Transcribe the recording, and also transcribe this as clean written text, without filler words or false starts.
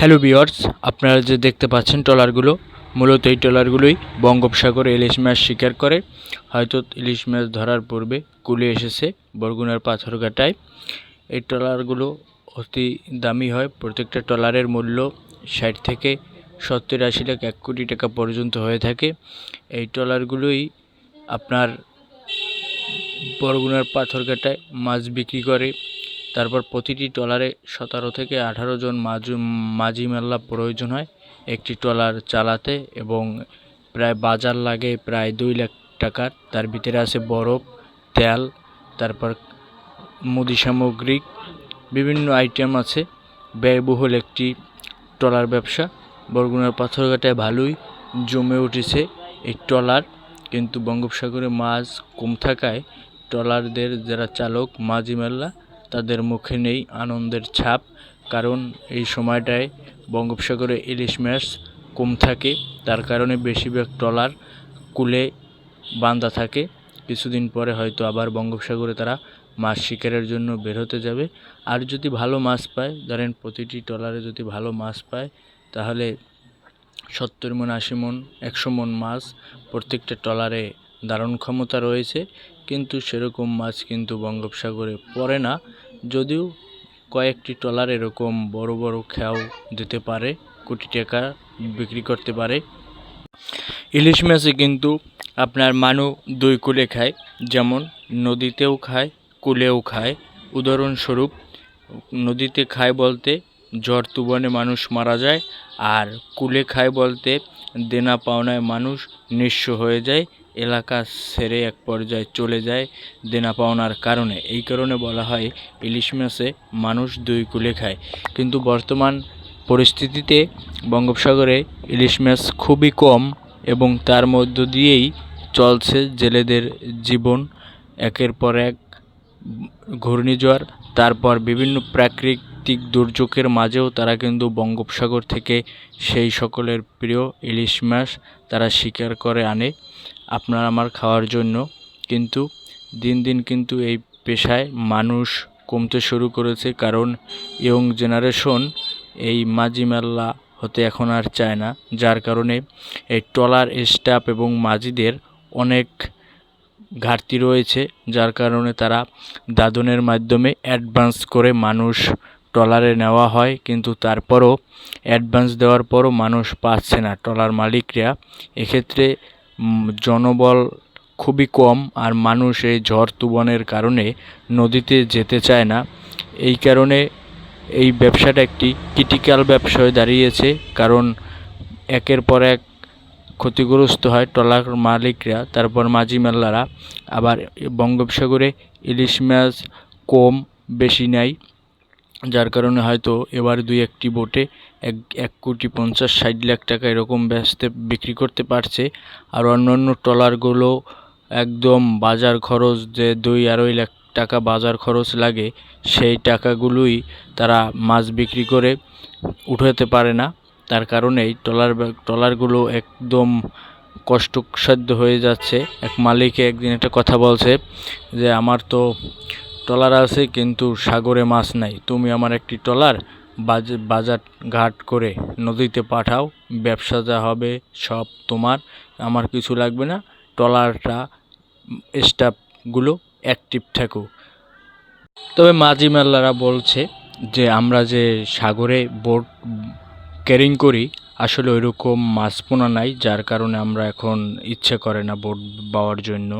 Hello viewers, আপনারা যে দেখতে পাচ্ছেন ট্রলারগুলো, মূলত এই ট্রলারগুলোই বঙ্গোপসাগরে ইলিশ মাছ শিকার করে। হয়তো ইলিশ মাছ ধরার পূর্বে কুলে এসেছে বরগুনার পাথরঘাটায়। এই ট্রলারগুলো অতি দামি হয়। প্রত্যেকটা ট্রলারের মূল্য 60 থেকে 70-80 লাখ 1 কোটি টাকা পর্যন্ত হয়ে থাকে। এই ট্রলারগুলোই আপনার বরগুনার পাথরঘাটায় মাছ বিক্রি করে। তারপর প্রতিটি ট্রলারে 17 থেকে 18 জন মাঝি মাল্লা প্রয়োজন হয় একটি ট্রলার চালাতে, এবং প্রায় বাজার লাগে প্রায় 2 লাখ টাকার। তার ভিতরে আছে বরফ, তেল, তারপর মুদি সামগ্রিক বিভিন্ন আইটেম আছে। ব্যয়বহুল একটি ট্রলার ব্যবসা বরগুনার পাথরঘাটায় ভালোই জমে উঠেছে এই ট্রলার। কিন্তু বঙ্গোপসাগরে মাছ কম থাকায় ট্রলারদের যারা চালক মাঝি মাল্লা তাদের মুখে নেই আনন্দের ছাপ। কারণ এই সময়টায় বঙ্গোপসাগরে ইলিশ মাছ কম থাকে, তার কারণে বেশিরভাগ ট্রলার কুলে বাঁধা থাকে। কিছুদিন পরে হয়তো আবার বঙ্গোপসাগরে তারা মাছ শিকারের জন্য বের হতে যাবে। আর যদি ভালো মাছ পায়, ধরেন প্রতিটি ট্রলারে যদি ভালো মাছ পায় তাহলে 70 মণ, 80 মণ, 100 মণ মাছ প্রত্যেকটা ট্রলারে ধারণ ক্ষমতা রয়েছে। কিন্তু সেরকম মাছ কিন্তু বঙ্গোপসাগরে পড়ে না, যদিও কয়েকটি ট্রলার এরকম বড় বড় খেয়াও দিতে পারে, কোটি টাকা বিক্রি করতে পারে। ইলিশ মাছে কিন্তু আপনার মানুষ দুই কূলে খায়, যেমন নদীতেও খায়, কূলেও খায়। উদাহরণস্বরূপ নদীতে খায় বলতে ঝড় তুফানে মানুষ মারা যায়, আর কূলে খায় বলতে দেনা পাওনায় মানুষ নিঃস্ব হয়ে যায়, এলাকা ছেড়ে এক পর্যায়ে চলে যায় দেনা পাওনার কারণে। এই কারণে বলা হয় ইলিশ মাছে মানুষ দুই কূলে খায়। কিন্তু বর্তমান পরিস্থিতিতে বঙ্গোপসাগরে ইলিশ মাছ খুবই কম, এবং তার মধ্য দিয়েই চলছে জেলেদের জীবন। একের পর এক ঘূর্ণিঝড়, তারপর বিভিন্ন প্রাকৃতিক দুর্যোগের মাঝেও তারা কিন্তু বঙ্গোপসাগর থেকে সেই সকলের প্রিয় ইলিশ মাছ তারা শিকার করে আনে আপনার আমার খাওয়ার জন্য। কিন্তু দিন দিন কিন্তু এই পেশায় মানুষ কমতে শুরু করেছে, কারণ ইয়ং জেনারেশন এই মাঝি মাল্লা হতে এখন আর চায় না। যার কারণে এই ট্রলার স্টাফ এবং মাঝিদের অনেক ঘাটতি রয়েছে, যার কারণে তারা দাদনের মাধ্যমে অ্যাডভান্স করে মানুষ ট্রলারে নেওয়া হয়। কিন্তু তারপরও অ্যাডভান্স দেওয়ার পরও মানুষ পাচ্ছে না ট্রলার মালিকরা। এক্ষেত্রে জনবল খুবই কম, আর মানুষ এই ঝড় তুফানের কারণে নদীতে যেতে চায় না। এই কারণে এই ব্যবসাটা একটি ক্রিটিক্যাল ব্যবসা হয়ে দাঁড়িয়েছে, কারণ একের পর এক ক্ষতিগ্রস্ত হয় ট্রলার মালিকরা, তারপর মাঝি মাল্লারা। আবার বঙ্গোপসাগরে ইলিশ মাছ কম বেশি নাই, যার কারণে হয়তো এবার দুই একটি বোটে 1,50,60 লাখ টাকা এরকম বিক্রি করতে পারছে। আর অন্যান্য ট্রলারগুলো একদম বাজার খরচ যে 2-2.5 লাখ টাকা বাজার খরচ লাগে, সেই টাকাগুলোই তারা মাছ বিক্রি করে উঠাতে পারে না। তার কারণেই ট্রলারগুলো একদম কষ্টসাধ্য হয়ে যাচ্ছে। এক মালিকে একদিন একটা কথা বলছে যে, আমার তো ট্রলার আছে কিন্তু সাগরে মাছ নাই, তুমি আমার একটি ট্রলার বাজার ঘাট করে নদীতে পাঠাও, ব্যবসা যা হবে সব তোমার, আমার কিছু লাগবে না, ট্রলারটা স্টাফগুলো অ্যাক্টিভ থাকুক। তবে মাঝি মাল্লারা বলছে যে, আমরা যে সাগরে বোট ক্যারিং করি আসলে ওইরকম মাছ পোনা নাই, যার কারণে আমরা এখন ইচ্ছে করে না বোট বাওয়ার জন্য।